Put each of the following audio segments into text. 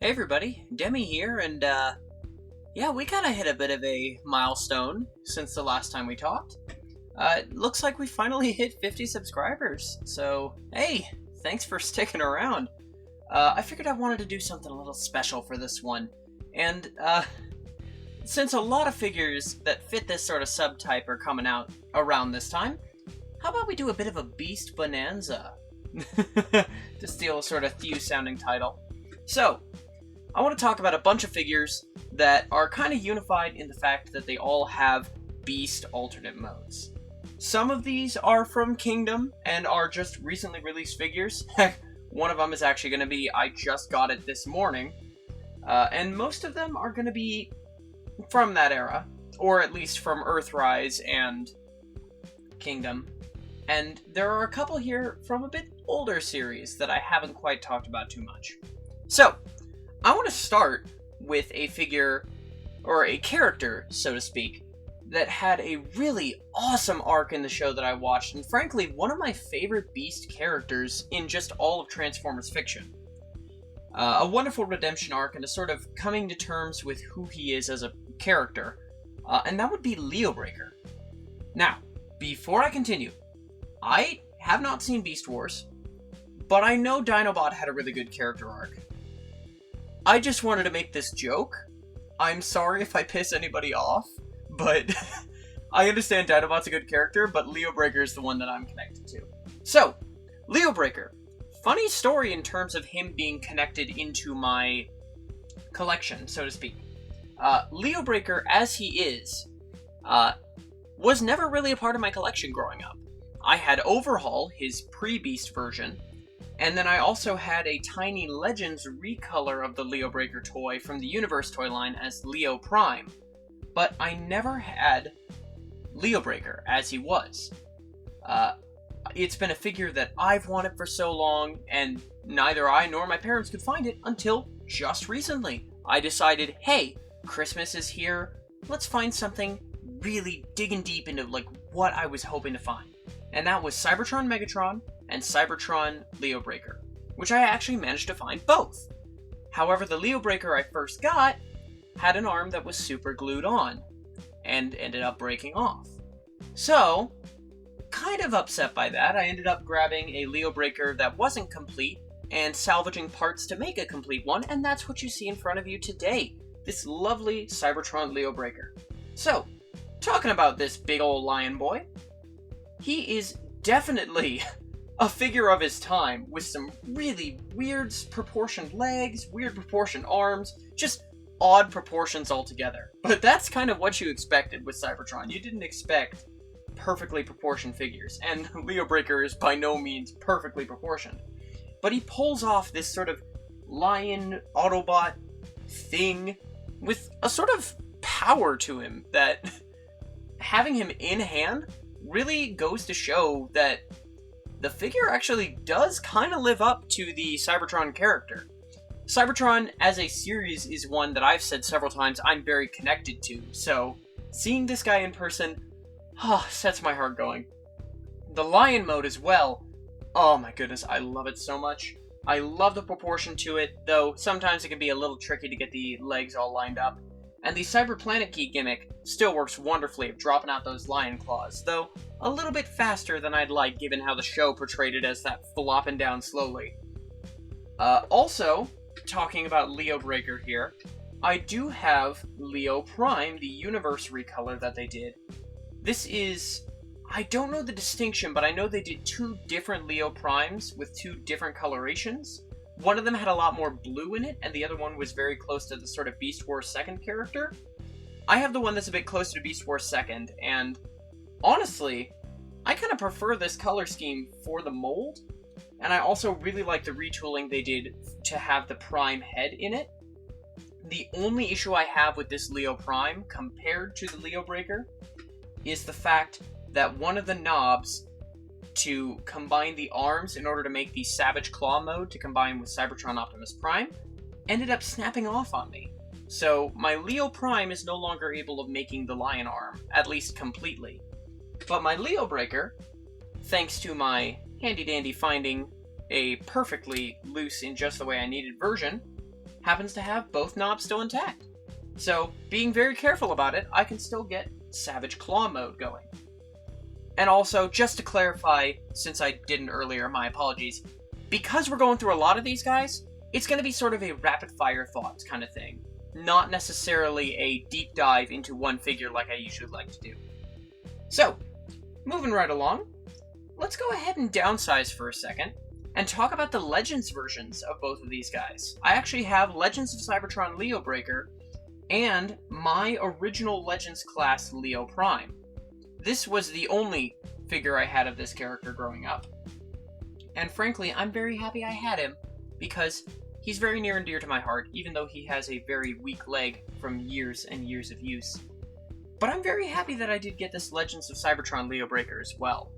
Hey everybody, Demi here, and yeah, we kinda hit a bit of a milestone since the last time we talked. It looks like we finally hit 50 subscribers, so hey, thanks for sticking around. I figured I wanted to do something a little special for this one, and since a lot of figures that fit this sort of subtype are coming out around this time, how about we do a bit of a Beast Bonanza? To steal a sort of Thew-sounding title. So, I want to talk about a bunch of figures that are kind of unified in the fact that they all have Beast alternate modes. Some of these are from Kingdom and are just recently released figures. Heck, one of them is actually going to be I just got it this morning. And most of them are going to be from that era, or at least from Earthrise and Kingdom. And there are a couple here from a bit older series that I haven't quite talked about too much. So, I want to start with a figure, or a character, so to speak, that had a really awesome arc in the show that I watched, and frankly, one of my favorite Beast characters in just all of Transformers fiction. A wonderful redemption arc and a sort of coming to terms with who he is as a character, and that would be Leobreaker. Now, before I continue, I have not seen Beast Wars, but I know Dinobot had a really good character arc. I just wanted to make this joke. I'm sorry if I piss anybody off, but I understand Dinobot's a good character, but Leobreaker is the one that I'm connected to. So, Leobreaker. Funny story in terms of him being connected into my collection, so to speak. Leobreaker, as he is, was never really a part of my collection growing up. I had Overhaul, his pre-Beast version, and then I also had a Tiny Legends recolor of the Leobreaker toy from the Universe toy line as Leo Prime, but I never had Leobreaker as he was. It's been a figure that I've wanted for so long, and neither I nor my parents could find it until just recently. I decided, hey, Christmas is here, let's find something really digging deep into like what I was hoping to find. And that was Cybertron Megatron and Cybertron Leobreaker, which I actually managed to find both. However, the Leobreaker I first got had an arm that was super glued on, and ended up breaking off. So, kind of upset by that, I ended up grabbing a Leobreaker that wasn't complete, and salvaging parts to make a complete one, and that's what you see in front of you today. This lovely Cybertron Leobreaker. So, talking about this big old lion boy, he is definitely a figure of his time, with some really weird proportioned legs, weird proportioned arms, just odd proportions altogether. But that's kind of what you expected with Cybertron. You didn't expect perfectly proportioned figures, and Leobreaker is by no means perfectly proportioned. But he pulls off this sort of lion Autobot thing with a sort of power to him that having him in hand really goes to show that the figure actually does kind of live up to the Cybertron character. Cybertron as a series is one that I've said several times I'm very connected to, so seeing this guy in person, sets my heart going. The lion mode as well, oh my goodness, I love it so much. I love the proportion to it, though sometimes it can be a little tricky to get the legs all lined up. And the Cyber Planet Key gimmick still works wonderfully of dropping out those lion claws, though a little bit faster than I'd like given how the show portrayed it as that flopping down slowly. Also, talking about Leobreaker here, I do have Leo Prime, the Universe recolor that they did. This is, I don't know the distinction, but I know they did two different Leo Primes with two different colorations. One of them had a lot more blue in it, and the other one was very close to the sort of Beast Wars 2nd character. I have the one that's a bit closer to Beast Wars 2nd, and honestly, I kind of prefer this color scheme for the mold, and I also really like the retooling they did to have the Prime head in it. The only issue I have with this Leo Prime, compared to the Leobreaker, is the fact that one of the knobs to combine the arms in order to make the Savage Claw mode to combine with Cybertron Optimus Prime ended up snapping off on me. So my Leo Prime is no longer able of making the lion arm, at least completely. But my Leobreaker, thanks to my handy dandy finding a perfectly loose in just the way I needed version, happens to have both knobs still intact. So, being very careful about it, I can still get Savage Claw mode going. And also, just to clarify, since I didn't earlier, my apologies, because we're going through a lot of these guys, it's going to be sort of a rapid-fire thoughts kind of thing. Not necessarily a deep dive into one figure like I usually like to do. So, moving right along, let's go ahead and downsize for a second, and talk about the Legends versions of both of these guys. I actually have Legends of Cybertron Leo Breaker, and my original Legends class Leo Prime. This was the only figure I had of this character growing up. And frankly, I'm very happy I had him, because he's very near and dear to my heart, even though he has a very weak leg from years and years of use. But I'm very happy that I did get this Legends of Cybertron Leo Breaker as well.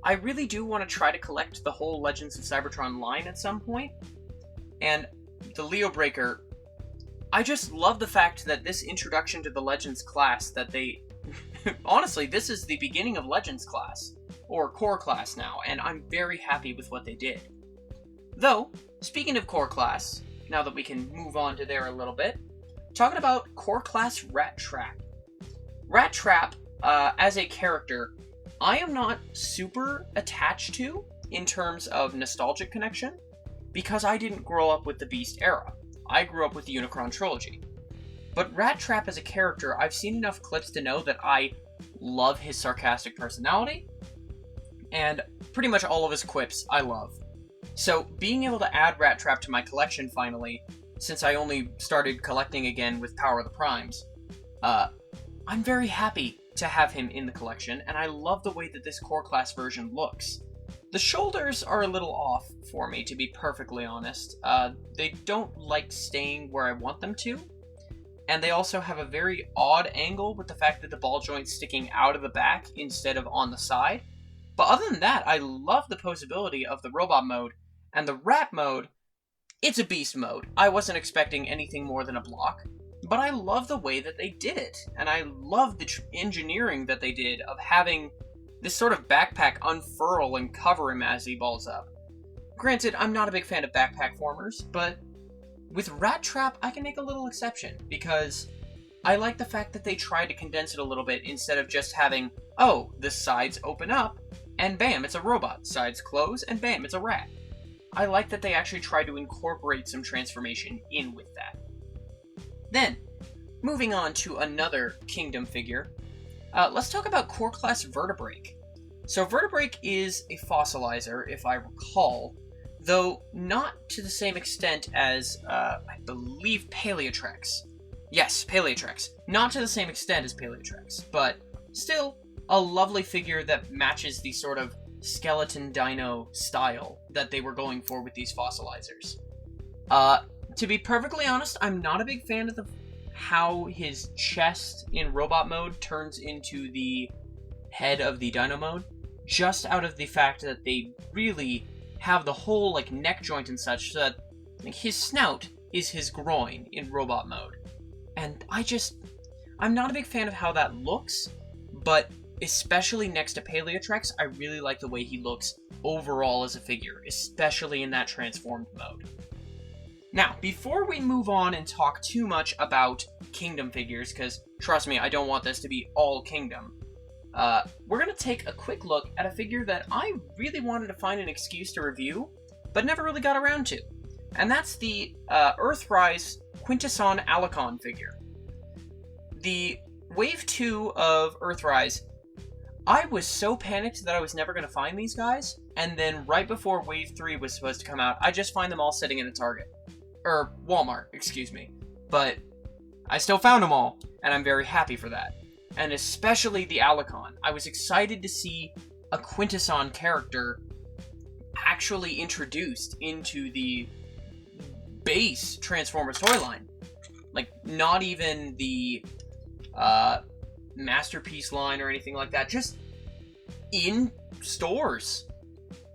I really do want to try to collect the whole Legends of Cybertron line at some point, and the Leo Breaker, I just love the fact that this introduction to the Legends class that they... Honestly, this is the beginning of Legends class, or Core class now, and I'm very happy with what they did. Though, speaking of Core class, now that we can move on to there a little bit, talking about Core class Rattrap. Rattrap, as a character, I am not super attached to in terms of nostalgic connection, because I didn't grow up with the Beast era. I grew up with the Unicron trilogy. But Rattrap as a character, I've seen enough clips to know that I love his sarcastic personality, and pretty much all of his quips I love. So being able to add Rattrap to my collection finally, since I only started collecting again with Power of the Primes, I'm very happy to have him in the collection, and I love the way that this core class version looks. The shoulders are a little off for me, to be perfectly honest. They don't like staying where I want them to, and they also have a very odd angle with the fact that the ball joint's sticking out of the back instead of on the side. But other than that, I love the posability of the robot mode, and the rat mode, it's a beast mode. I wasn't expecting anything more than a block, but I love the way that they did it, and I love the engineering that they did of having this sort of backpack unfurl and cover him as he balls up. Granted, I'm not a big fan of backpack formers, but with Rattrap, I can make a little exception, because I like the fact that they tried to condense it a little bit instead of just having, oh, the sides open up, and bam, it's a robot. Sides close, and bam, it's a rat. I like that they actually tried to incorporate some transformation in with that. Then, moving on to another Kingdom figure, let's talk about Core Class Vertebreak. So Vertebreak is a fossilizer, if I recall, though not to the same extent as, I believe, Paleotrex. Yes, Paleotrex. Not to the same extent as Paleotrex, but still a lovely figure that matches the sort of skeleton dino style that they were going for with these fossilizers. To be perfectly honest, I'm not a big fan of how his chest in robot mode turns into the head of the dino mode, just out of the fact that they really have the whole like neck joint and such, so that like, his snout is his groin in robot mode. And I'm not a big fan of how that looks, but especially next to Paleotrex, I really like the way he looks overall as a figure, especially in that transformed mode. Now, before we move on and talk too much about Kingdom figures, because trust me, I don't want this to be all Kingdom, we're going to take a quick look at a figure that I really wanted to find an excuse to review, but never really got around to. And that's the Earthrise Alicon figure. The Wave 2 of Earthrise, I was so panicked that I was never going to find these guys, and then right before Wave 3 was supposed to come out, I just find them all sitting in a Target. Or Walmart, excuse me. But I still found them all, and I'm very happy for that. And especially the Alicon. I was excited to see a Quintesson character actually introduced into the base Transformers toy line. Like, not even the Masterpiece line or anything like that, just in stores.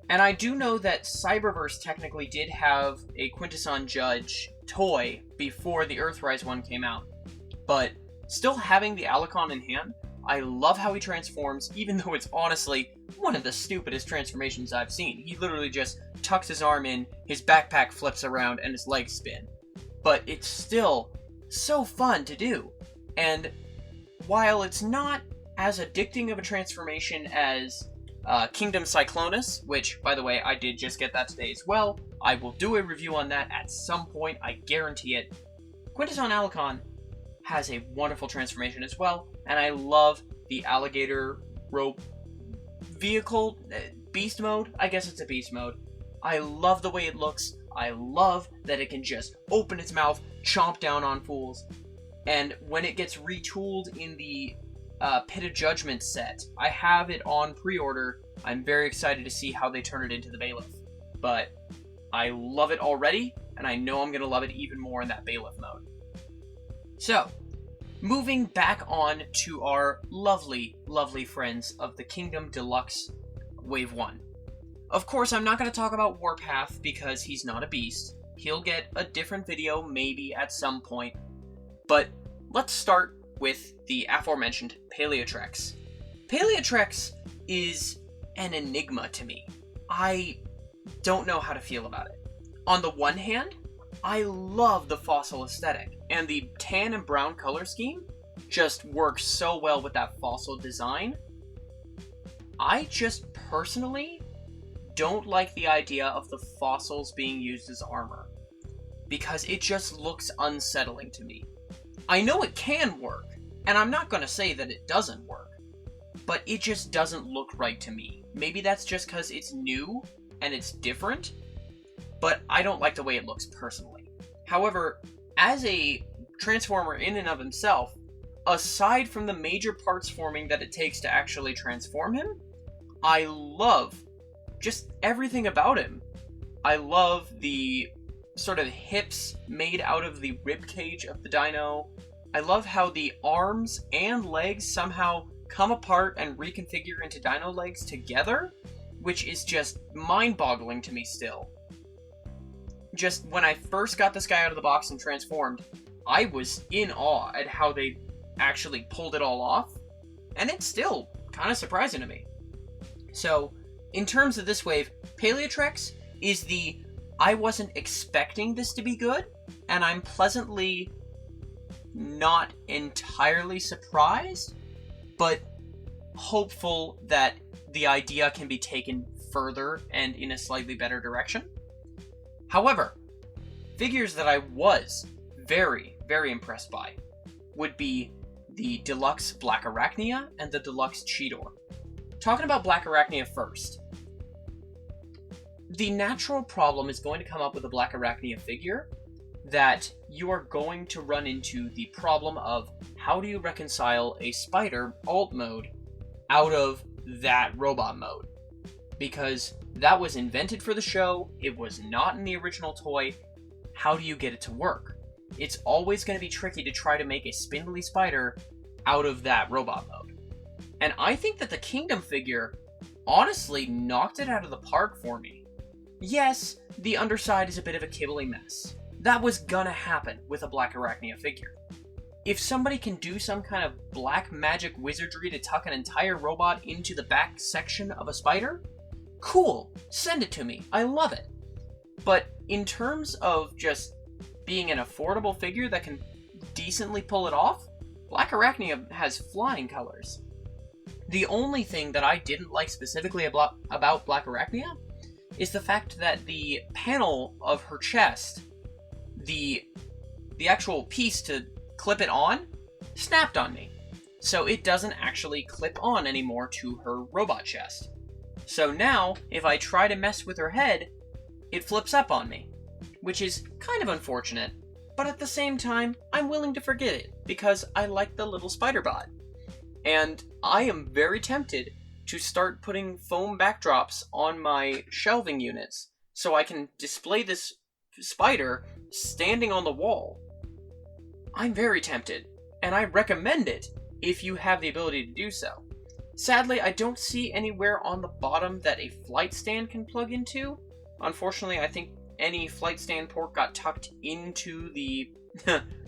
And I do know that Cyberverse technically did have a Quintesson Judge toy before the Earthrise one came out, but still having the Alicon in hand, I love how he transforms, even though it's honestly one of the stupidest transformations I've seen. He literally just tucks his arm in, his backpack flips around, and his legs spin. but it's still so fun to do. And while it's not as addicting of a transformation as Kingdom Cyclonus, which, by the way, I did just get that today as well. I will do a review on that at some point, I guarantee it. Untitled Alicon has a wonderful transformation as well, and I love the alligator rope vehicle, beast mode. I guess it's a beast mode. I love the way it looks. I love that it can just open its mouth, chomp down on fools. And when it gets retooled in the Pit of Judgment set, I have it on pre-order. I'm very excited to see how they turn it into the Bailiff. But I love it already, and I know I'm going to love it even more in that Bailiff mode. So, moving back on to our lovely, lovely friends of the Kingdom Deluxe Wave 1. Of course, I'm not going to talk about Warpath because he's not a beast. He'll get a different video maybe at some point. But let's start with the aforementioned Paleotrex. Paleotrex is an enigma to me. I don't know how to feel about it. On the one hand, I love the fossil aesthetic, and the tan and brown color scheme just works so well with that fossil design. I just personally don't like the idea of the fossils being used as armor, because it just looks unsettling to me. I know it can work, and I'm not going to say that it doesn't work, but it just doesn't look right to me. Maybe that's just because it's new and it's different, but I don't like the way it looks personally. However, as a transformer in and of himself, aside from the major parts forming that it takes to actually transform him, I love just everything about him. I love the sort of hips made out of the rib cage of the dino. I love how the arms and legs somehow come apart and reconfigure into dino legs together, which is just mind-boggling to me still. Just when I first got this guy out of the box and transformed, I was in awe at how they actually pulled it all off, and it's still kind of surprising to me. So, in terms of this wave, Paleotrex is the I wasn't expecting this to be good, and I'm pleasantly not entirely surprised, but hopeful that the idea can be taken further and in a slightly better direction. However, figures that I was very, very impressed by would be the Deluxe Blackarachnia and the Deluxe Cheetor. Talking about Blackarachnia first. The natural problem is going to come up with a Blackarachnia figure that you are going to run into the problem of how do you reconcile a spider alt mode out of that robot mode? Because that was invented for the show, it was not in the original toy. How do you get it to work? It's always going to be tricky to try to make a spindly spider out of that robot mode. And I think that the Kingdom figure honestly knocked it out of the park for me. Yes, the underside is a bit of a kibbly mess. That was gonna happen with a Blackarachnia figure. If somebody can do some kind of black magic wizardry to tuck an entire robot into the back section of a spider, cool, send it to me, I love it. But in terms of just being an affordable figure that can decently pull it off, Blackarachnia has flying colors. The only thing that I didn't like specifically about Blackarachnia is the fact that the panel of her chest, the actual piece to clip it on, snapped on me. So it doesn't actually clip on anymore to her robot chest. So now, if I try to mess with her head, it flips up on me, which is kind of unfortunate, but at the same time, I'm willing to forget it, because I like the little spider bot. And I am very tempted to start putting foam backdrops on my shelving units so I can display this spider standing on the wall. I'm very tempted, and I recommend it if you have the ability to do so. Sadly, I don't see anywhere on the bottom that a flight stand can plug into. Unfortunately, I think any flight stand port got tucked into the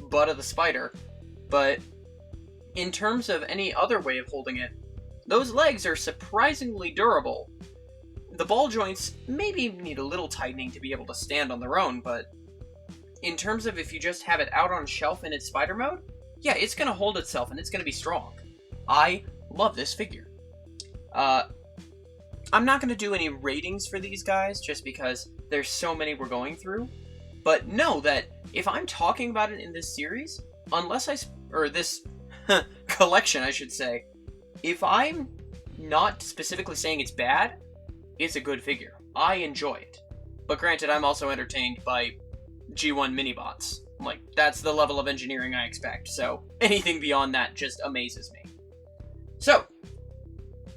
butt of the spider, but in terms of any other way of holding it, those legs are surprisingly durable. The ball joints maybe need a little tightening to be able to stand on their own, but in terms of if you just have it out on a shelf in its spider mode, yeah, it's going to hold itself and it's going to be strong. I love this figure. I'm not going to do any ratings for these guys just because there's so many we're going through. But know that if I'm talking about it in this series, or this collection, I should say, if I'm not specifically saying it's bad, it's a good figure. I enjoy it. But granted, I'm also entertained by G1 minibots. Like, that's the level of engineering I expect, so anything beyond that just amazes me. So,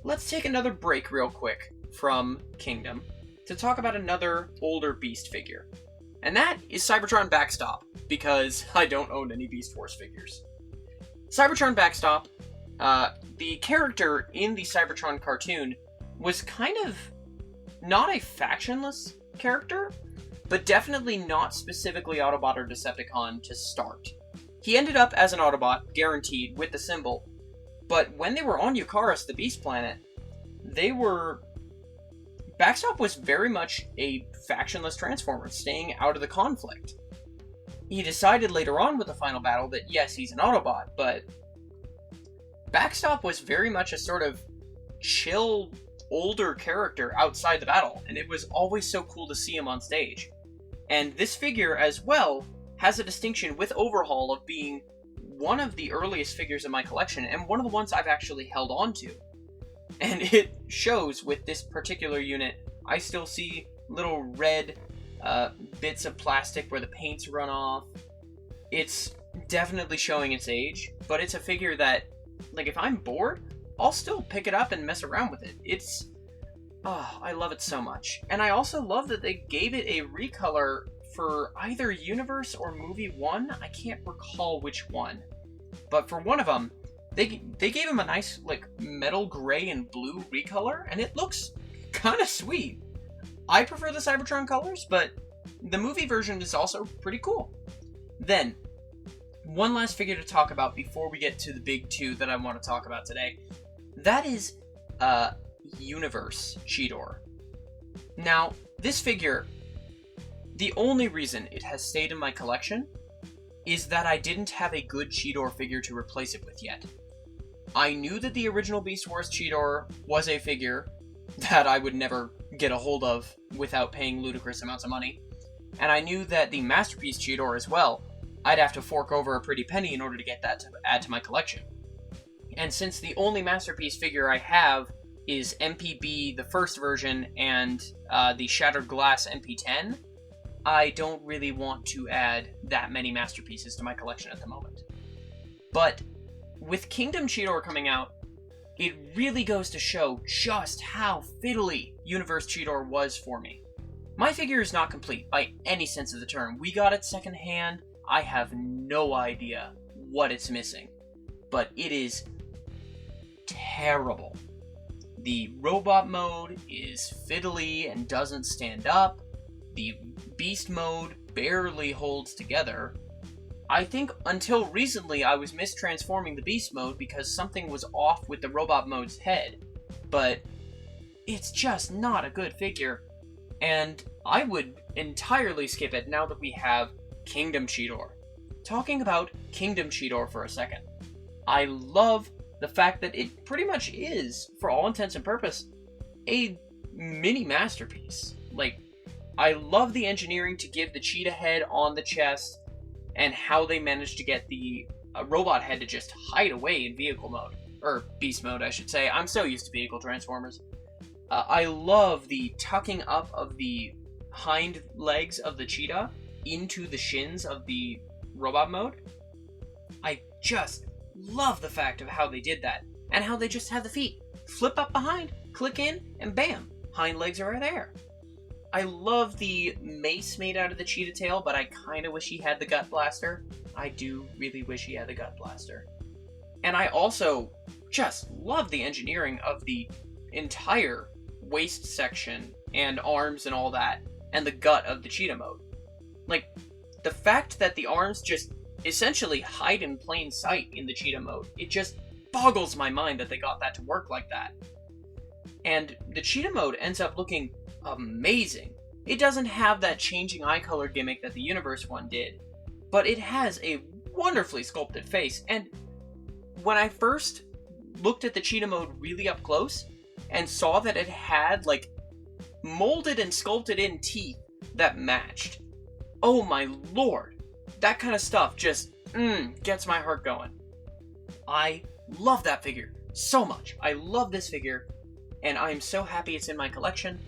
let's take another break real quick from Kingdom to talk about another older Beast figure. And that is Cybertron Backstop, because I don't own any Beast Force figures. Cybertron Backstop, the character in the Cybertron cartoon, was kind of not a factionless character, but definitely not specifically Autobot or Decepticon to start. He ended up as an Autobot, guaranteed, with the symbol, but when they were on Eucharis, the Beast Planet, Backstop was very much a factionless Transformer, staying out of the conflict. He decided later on with the final battle that yes, he's an Autobot, but Backstop was very much a sort of chill, older character outside the battle, and it was always so cool to see him on stage. And this figure, as well, has a distinction with Overhaul of being one of the earliest figures in my collection, and one of the ones I've actually held on to. And it shows with this particular unit. I still see little red bits of plastic where the paint's run off. It's definitely showing its age, but it's a figure that, like, if I'm bored, I'll still pick it up and mess around with it. I love it so much. And I also love that they gave it a recolor for either Universe or Movie 1. I can't recall which one. But for one of them, they gave him a nice, like, metal gray and blue recolor, and it looks kind of sweet. I prefer the Cybertron colors, but the movie version is also pretty cool. Then, one last figure to talk about before we get to the big two that I want to talk about today. That is, Universe Cheetor. Now, this figure, the only reason it has stayed in my collection is that I didn't have a good Cheetor figure to replace it with yet. I knew that the original Beast Wars Cheetor was a figure that I would never get a hold of without paying ludicrous amounts of money, and I knew that the Masterpiece Cheetor as well, I'd have to fork over a pretty penny in order to get that to add to my collection. And since the only Masterpiece figure I have is MPB, the first version, and the Shattered Glass MP10, I don't really want to add that many Masterpieces to my collection at the moment. But with Kingdom Cheetor coming out, it really goes to show just how fiddly Universe Cheetor was for me. My figure is not complete by any sense of the term. We got it secondhand. I have no idea what it's missing, but it is terrible. The robot mode is fiddly and doesn't stand up. The beast mode barely holds together. I think until recently I was mistransforming the beast mode because something was off with the robot mode's head, but it's just not a good figure, and I would entirely skip it now that we have Kingdom Cheetor. Talking about Kingdom Cheetor for a second, I love the fact that it pretty much is, for all intents and purposes, a mini masterpiece. Like, I love the engineering to give the cheetah head on the chest, and how they managed to get the robot head to just hide away in vehicle mode. Or beast mode, I should say. I'm so used to vehicle transformers. I love the tucking up of the hind legs of the cheetah into the shins of the robot mode. I just love the fact of how they did that, and how they just have the feet flip up behind, click in, and bam, hind legs are right there. I love the mace made out of the cheetah tail, but I kind of wish he had the gut blaster. I do really wish he had the gut blaster. And I also just love the engineering of the entire waist section and arms and all that, and the gut of the cheetah mode. Like, the fact that the arms just essentially hide in plain sight in the cheetah mode, it just boggles my mind that they got that to work like that. And the cheetah mode ends up looking amazing It doesn't have that changing eye color gimmick that the Universe one did, but it has a wonderfully sculpted face, and when I first looked at the Cheetah mode really up close, and saw that it had, like, molded and sculpted in teeth that matched, oh my lord, that kind of stuff just, gets my heart going. I love that figure so much. I love this figure, and I'm so happy it's in my collection.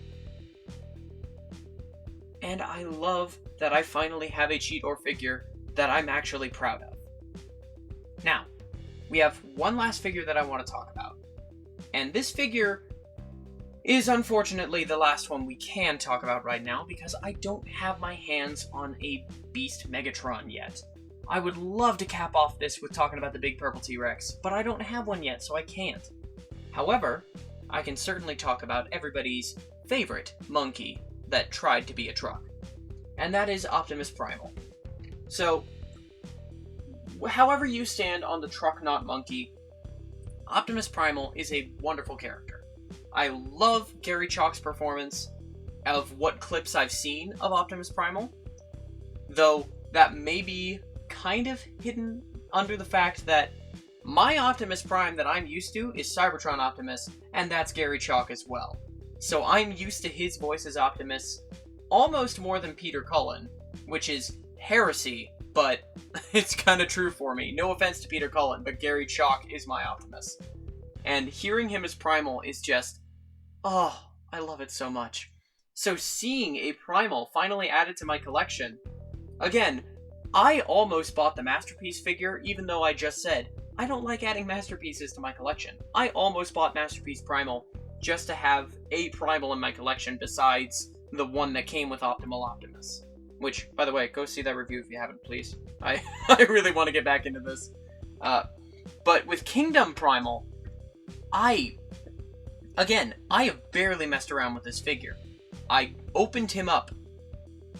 And I love that I finally have a Cheetor figure that I'm actually proud of. Now, we have one last figure that I want to talk about. And this figure is unfortunately the last one we can talk about right now because I don't have my hands on a Beast Megatron yet. I would love to cap off this with talking about the big purple T-Rex, but I don't have one yet, so I can't. However, I can certainly talk about everybody's favorite monkey that tried to be a truck, and that is Optimus Primal. So, however you stand on the truck not monkey, Optimus Primal is a wonderful character. I love Gary Chalk's performance of what clips I've seen of Optimus Primal, though that may be kind of hidden under the fact that my Optimus Prime that I'm used to is Cybertron Optimus, and that's Gary Chalk as well. So I'm used to his voice as Optimus almost more than Peter Cullen, which is heresy, but it's kind of true for me. No offense to Peter Cullen, but Gary Chalk is my Optimus. And hearing him as Primal is just, oh, I love it so much. So seeing a Primal finally added to my collection, again, I almost bought the Masterpiece figure, even though I just said, I don't like adding Masterpieces to my collection. I almost bought Masterpiece Primal just to have a Primal in my collection besides the one that came with Optimal Optimus. Which, by the way, go see that review if you haven't, please. I really want to get back into this. But with Kingdom Primal, I have barely messed around with this figure. I opened him up,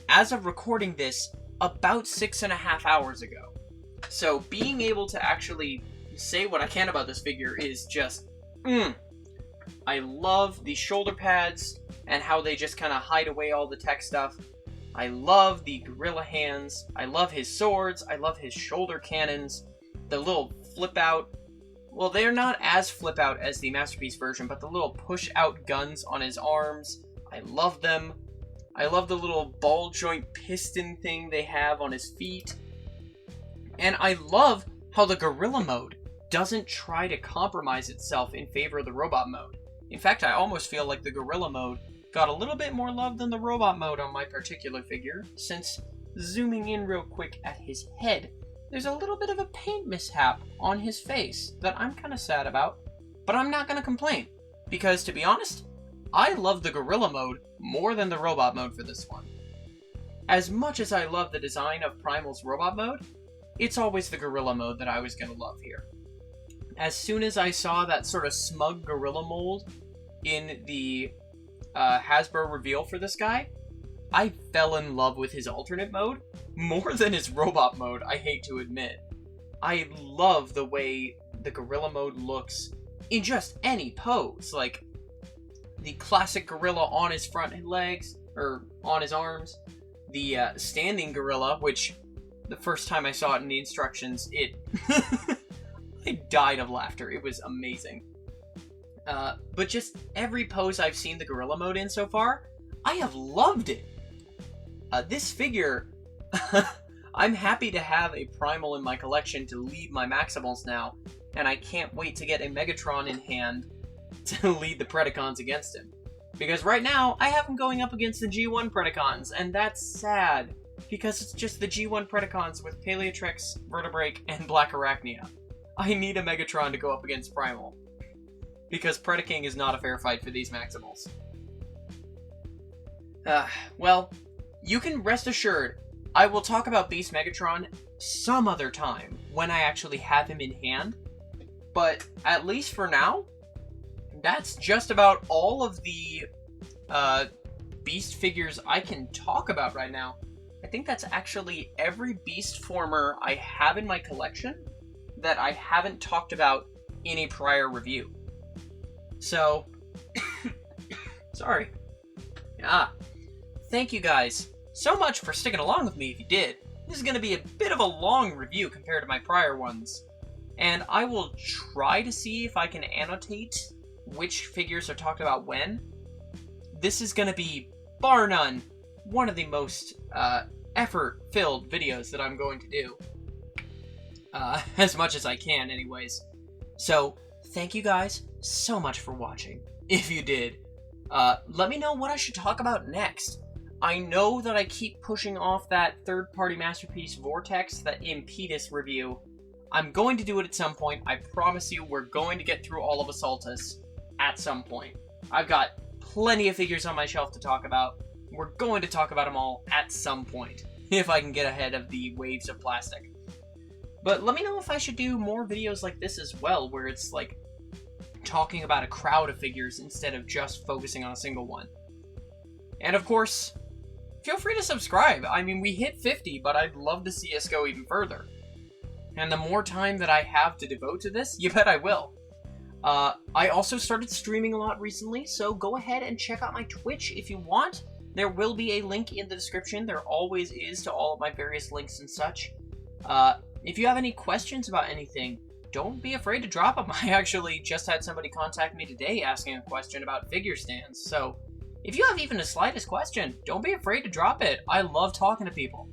as of recording this, about 6.5 hours ago. So being able to actually say what I can about this figure is just, I love the shoulder pads and how they just kind of hide away all the tech stuff. I love the gorilla hands. I love his swords. I love his shoulder cannons. The little flip out. Well, they're not as flip out as the Masterpiece version, but the little push out guns on his arms. I love them. I love the little ball joint piston thing they have on his feet. And I love how the gorilla mode doesn't try to compromise itself in favor of the robot mode. In fact, I almost feel like the gorilla mode got a little bit more love than the robot mode on my particular figure, since zooming in real quick at his head, there's a little bit of a paint mishap on his face that I'm kind of sad about, but I'm not going to complain, because to be honest, I love the gorilla mode more than the robot mode for this one. As much as I love the design of Primal's robot mode, it's always the gorilla mode that I was going to love here. As soon as I saw that sort of smug gorilla mold in the Hasbro reveal for this guy, I fell in love with his alternate mode more than his robot mode, I hate to admit. I love the way the gorilla mode looks in just any pose, like the classic gorilla on his front legs, or on his arms, the standing gorilla, which the first time I saw it in the instructions, I died of laughter. It was amazing. But just every pose I've seen the gorilla mode in so far, I have loved it. This figure, I'm happy to have a Primal in my collection to lead my Maximals now, and I can't wait to get a Megatron in hand to lead the Predacons against him. Because right now, I have him going up against the G1 Predacons, and that's sad, because it's just the G1 Predacons with Paleotrex, Vertebreak, and Blackarachnia. I need a Megatron to go up against Primal, because Predaking is not a fair fight for these Maximals. Well, you can rest assured, I will talk about Beast Megatron some other time, when I actually have him in hand, but at least for now, that's just about all of the Beast figures I can talk about right now. I think that's actually every Beast former I have in my collection that I haven't talked about in a prior review. So, sorry. thank you guys so much for sticking along with me if you did. This is going to be a bit of a long review compared to my prior ones, and I will try to see if I can annotate which figures are talked about when. This is going to be, bar none, one of the most effort-filled videos that I'm going to do. As much as I can, anyways. So, thank you guys so much for watching, if you did. Let me know what I should talk about next. I know that I keep pushing off that third-party masterpiece Vortex, that Impetus review. I'm going to do it at some point. I promise you, we're going to get through all of Assaultus at some point. I've got plenty of figures on my shelf to talk about. We're going to talk about them all at some point, if I can get ahead of the waves of plastic. But let me know if I should do more videos like this as well, where it's like talking about a crowd of figures instead of just focusing on a single one. And of course, feel free to subscribe. I mean, we hit 50, but I'd love to see us go even further. And the more time that I have to devote to this, you bet I will. I also started streaming a lot recently, so go ahead and check out my Twitch if you want. There will be a link in the description. There always is to all of my various links and such. If you have any questions about anything, don't be afraid to drop them. I actually just had somebody contact me today asking a question about figure stands, so if you have even the slightest question, don't be afraid to drop it. I love talking to people.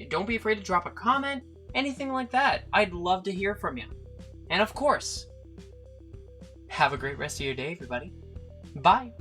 Don't be afraid to drop a comment, anything like that. I'd love to hear from you. And of course, have a great rest of your day, everybody. Bye!